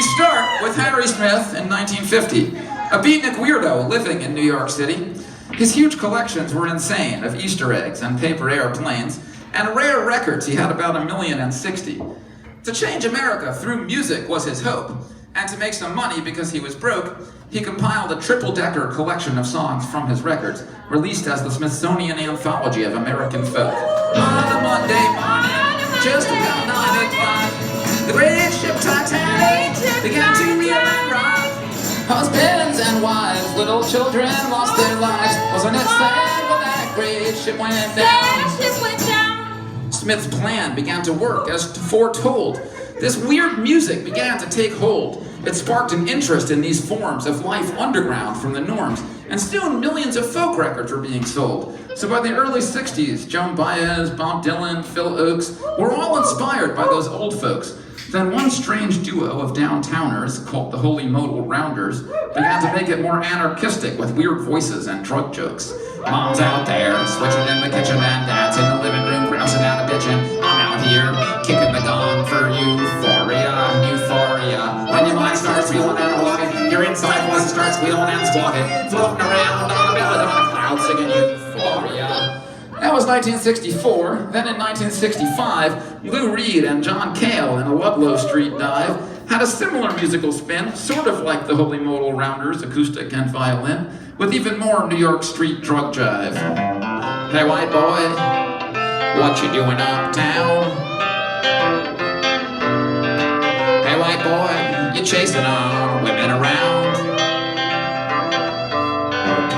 We start with Harry Smith in 1950, a beatnik weirdo living in New York City. His huge collections were insane of Easter eggs and paper airplanes, and rare records. He had about 1,060,000. To change America through music was his hope, and to make some money because he was broke, he compiled a triple-decker collection of songs from his records, released as the Smithsonian Anthology of American Folk. On a Monday morning, just about 9 o'clock, the great ship Titanic began to reel and rock. Husbands and wives, little children lost their lives. Wasn't it sad when that great ship went down? That ship went down. Smith's plan began to work as foretold. This weird music began to take hold. It sparked an interest in these forms of life underground from the norms, and soon millions of folk records were being sold. So by the early 60s, Joan Baez, Bob Dylan, Phil Oakes were all inspired by those old folks. Then one strange duo of downtowners, called the Holy Modal Rounders, began to make it more anarchistic with weird voices and drug jokes. Mom's out there, switching in the kitchen and dad's in the living room, grousing out a bitchin'. I'm out here, kicking the gong for euphoria, euphoria. When your mind starts wheeling and walking, your inside voice starts wheeling and squawking, floating around on the belly on a cloud, singing euphoria. That was 1964. Then in 1965, Lou Reed and John Cale in a Ludlow Street dive had a similar musical spin, sort of like the Holy Modal Rounders, acoustic and violin, with even more New York street drug jive. Hey white boy, what you doing uptown? Hey white boy, you chasing our women around?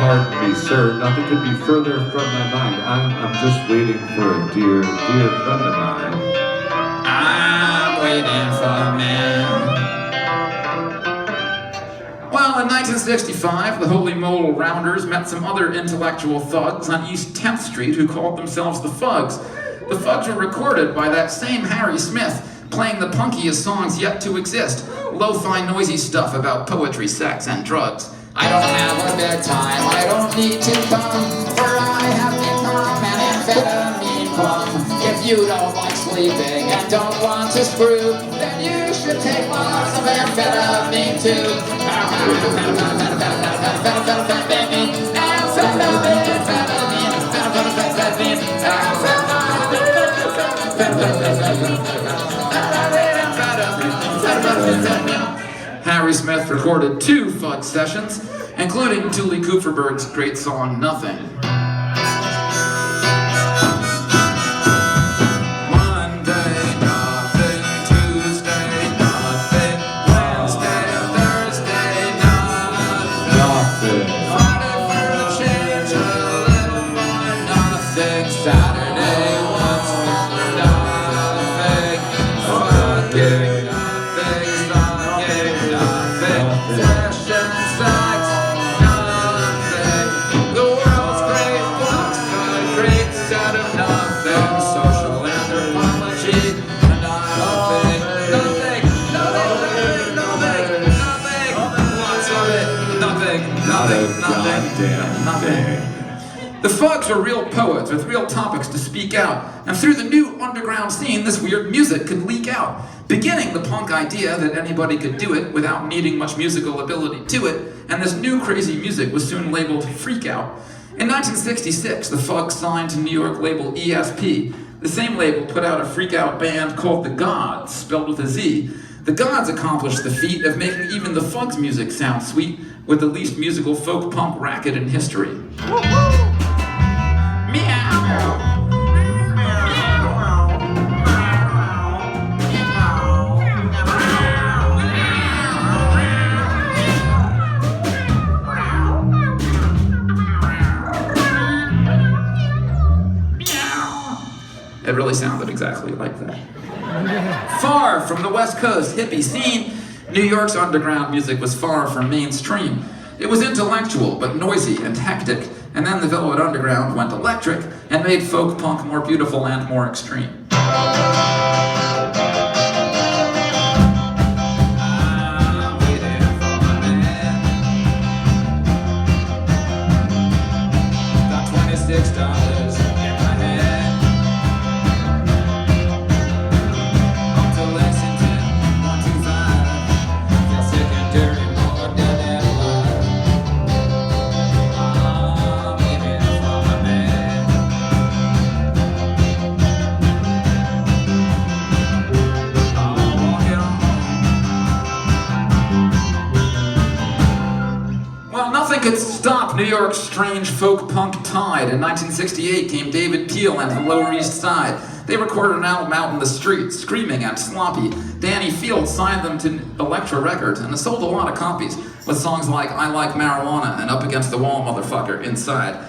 Pardon me, sir, nothing could be further from my mind. I'm just waiting for a dear, dear friend of mine. I'm waiting for a man. Well, in 1965, the Holy Modal Rounders met some other intellectual thugs on East 10th Street who called themselves the Fugs. The Fugs were recorded by that same Harry Smith, playing the punkiest songs yet to exist, lo-fi noisy stuff about poetry, sex, and drugs. I don't have a bedtime, I don't need to come, for I have become an amphetamine plum. If you don't like sleeping and don't want to screw, then you should take lots of amphetamine too. Harry Smith recorded 2 Fug sessions, including Julie Kupferberg's great song, Nothing. Monday, nothing. Tuesday, nothing. Wednesday, Thursday, nothing. Friday for a change, a little more nothing. Saturday, once more nothing. Fucking The Fugs were real poets with real topics to speak out, and through the new underground scene, this weird music could leak out, beginning the punk idea that anybody could do it without needing much musical ability to it, and this new crazy music was soon labeled Freak Out. In 1966, the Fugs signed to New York label ESP. The same label put out a freak out band called The Gods, spelled with a Z. The Gods accomplished the feat of making even the Fugs music sound sweet, with the least musical folk punk racket in history. It really sounded exactly like that. Far from the West Coast hippie scene, New York's underground music was far from mainstream. It was intellectual, but noisy and hectic, and then the Velvet Underground went electric and made folk punk more beautiful and more extreme. could stop New York's strange folk punk tide. In 1968 came David Peel and the Lower East Side. They recorded an album out in the streets, screaming and sloppy. Danny Field signed them to Elektra Records, and it sold a lot of copies, with songs like I Like Marijuana and Up Against the Wall, Motherfucker, Inside.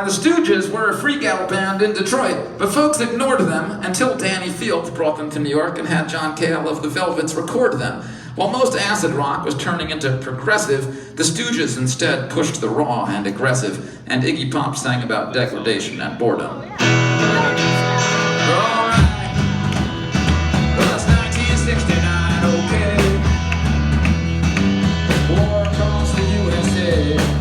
The Stooges were a freak-out band in Detroit, but folks ignored them until Danny Fields brought them to New York and had John Cale of the Velvets record them. While most acid rock was turning into progressive, the Stooges instead pushed the raw and aggressive, and Iggy Pop sang about degradation and boredom. War across the USA.